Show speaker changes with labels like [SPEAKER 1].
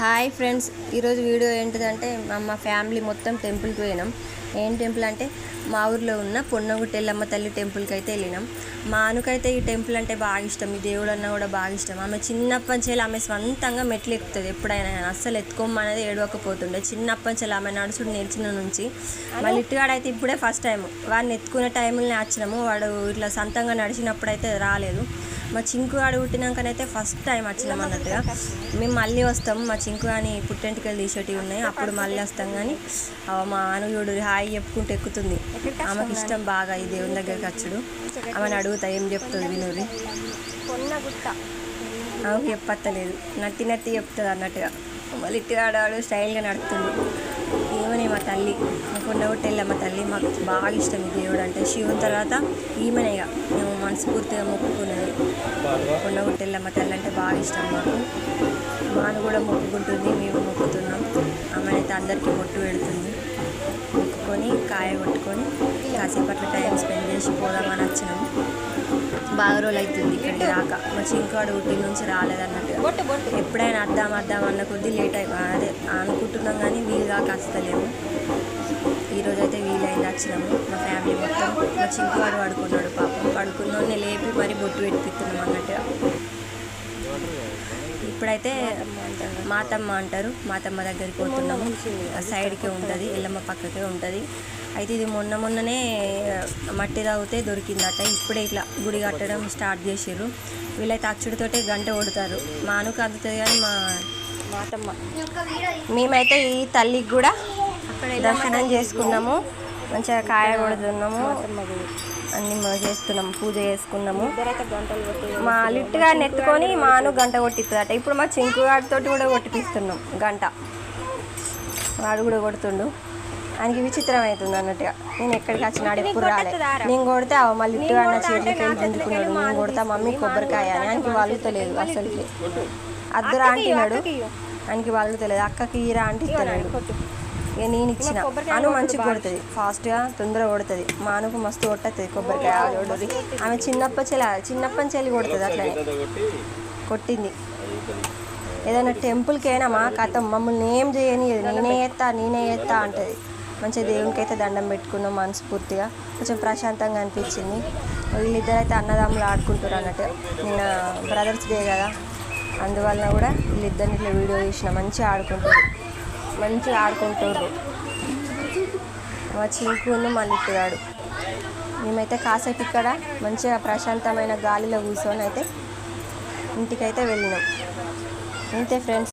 [SPEAKER 1] Hi friends, ఈరోజు video ఏంటిదంటే మా ఫ్యామిలీ మొత్తం టెంపుల్కి పోయినాం. ఏం టెంపుల్ అంటే మా ఊర్లో ఉన్న పొన్నగుట్ట ఎల్లమ్మ తల్లి టెంపుల్కి అయితే వెళ్ళినాం. మా అనుకైతే ఈ టెంపుల్ అంటే బాగా ఇష్టం, ఈ దేవుడు అన్న కూడా బాగా ఇష్టం. ఆమె చిన్నప్పంచేలా ఆమె స్వంతంగా మెట్లు ఎక్కుతుంది ఎప్పుడైనా, అస్సలు ఎత్తుకోమనేది ఏడవకపోతుండే. చిన్నప్పంచేలా ఆమె నడుచుడు నేర్చిన నుంచి. మళ్ళీ ఇట్టుగాడైతే ఇప్పుడే ఫస్ట్ టైం వాడిని ఎత్తుకునే టైంలోనే వచ్చినాము. వాడు ఇట్లా సొంతంగా నడిచినప్పుడు అయితే రాలేదు. మా చింకు ఆడు పుట్టినాకనైతే ఫస్ట్ టైం వచ్చినాం అన్నట్టుగా. మేము మళ్ళీ వస్తాం, మా చింకు అని పుట్టెంటికలు తీసేటివి ఉన్నాయి, అప్పుడు మళ్ళీ వస్తాం. కానీ మా అనుయుడు హాయి చెప్పుకుంటూ ఎక్కుతుంది. ఆమెకు ఇష్టం బాగా ఈ దేవుని దగ్గరికి వచ్చుడు. ఆమెను అడుగుతా ఏం చెప్తుంది వినూరి. ఆమెకు చెప్పత్తలేదు, నత్తి చెప్తుంది అన్నట్టుగా. మళ్ళీ ఇట్టుగాడు స్టైల్గా నడుతుంది. ఈమెనే మా తల్లి, మా పొన్నగుట్ట ఎల్లమ్మ తల్లి. మాకు బాగా ఇష్టం ఈ దేవుడు అంటే. శివుని తర్వాత ఈమెనేగా మేము మనస్ఫూర్తిగా మొక్కుకునేది. పొన్నగుట్ట ఎల్లమ్మ తల్లి అంటే బాగా ఇష్టం మాకు. మాను కూడా మొక్కుకుంటుంది, మేము మొక్కుతున్నాం. ఆమెనైతే అందరికీ బొట్టు పెడుతుంది. మొక్కుకొని కాయ కొట్టుకొని కాసేపట్లో టైం స్పెండ్ చేసి పోదామని వచ్చినాము. బాగా రోజులు అవుతుంది ఇక్కడికి రాక. మా చింకువాడు ఊటి నుంచి రాలేదన్నట్టుగా. ఎప్పుడైనా అద్దాం అన్న కొద్దీ లేట్ అదే అనుకుంటున్నాం, కానీ వీలు కాక వస్తలేము. ఈరోజు అయితే వీలైంది వచ్చినాము. మా ఫ్యామిలీ మొత్తం. మా చింకువాడు పడుకున్నాడు, పాపం పడుకున్నోడిని లేపి మరి బొట్టు పెట్టిస్తున్నాం అన్నట్టుగా. ఇప్పుడైతే మాతమ్మ అంటారు, మాతమ్మ దగ్గరికి పోతున్నాము. సైడ్కే ఉంటుంది, ఎల్లమ్మ పక్కకే ఉంటుంది. అయితే ఇది మొన్ననే మట్టి తాగితే దొరికిందట. ఇప్పుడే ఇట్లా గుడి కట్టడం స్టార్ట్ చేసారు. వీళ్ళైతే అచ్చుడితోటే గంట కొడతారు. మా అనుకు అందుతుంది, కానీ మా మాతమ్మ. మేమైతే ఈ తల్లికి కూడా దర్శనం చేసుకున్నాము, మంచిగా కాయ కొడుతున్నాము, అన్ని చేస్తున్నాము, పూజ చేసుకున్నాము. మా లిట్టుగాడిని ఎత్తుకొని మా అను గంట కొట్టిస్తుందట. ఇప్పుడు మా చింకుగాడితో కూడా కొట్టిపిస్తున్నాం గంట. వాడు కూడా కొడుతుండు. ఆయనకి విచిత్రం అవుతుంది అన్నట్టుగా. నేను ఎక్కడికి వచ్చినాడు ఎప్పుడు రాలే. నేను కొడితే మళ్ళీ లిట్టుగా నా చేతికి వెళ్ళి గుంజుకున్నాడు. నేను కొడతా మమ్మీ కొబ్బరికాయ అని. ఆయనకి వలుగుతలేదు అసలుకి. అద్దరా అంటున్నాడు, ఆయనకి వలుగుతలేదు. అక్కకి ఈరా అంటే ఇస్తున్నాడు. ఇక నేను ఇచ్చిన. అను మంచిగా కొడుతుంది, ఫాస్ట్గా తొందరగా కొడుతుంది. మా అనుకు మస్తు కొట్టతుంది కొబ్బరికాయ కొడుతుంది. ఆమె చిన్నప్పని కొడుతుంది. అట్లనే కొట్టింది. ఏదైనా టెంపుల్కి అయినా మా కథ మమ్మల్ని ఏం చేయని, నేనే చేస్తా అంటుంది. మంచిగా దేవునికి అయితే దండం పెట్టుకున్నాం మనస్ఫూర్తిగా. కొంచెం ప్రశాంతంగా అనిపించింది. వీళ్ళిద్దరైతే అన్నదమ్ములు ఆడుకుంటారు అన్నట్టు. నిన్న బ్రదర్స్ డే కదా, అందువలన కూడా వీళ్ళిద్దరిని ఇట్లా వీడియో తీసిన. మంచిగా ఆడుకుంటారు మా చింకును మా లిట్టుగాడు. మేమైతే కాసేపు ఇక్కడ మంచిగా ప్రశాంతమైన గాలిలో కూర్చొని అయితే ఇంటికైతే వెళ్ళినాం. అంతే ఫ్రెండ్స్.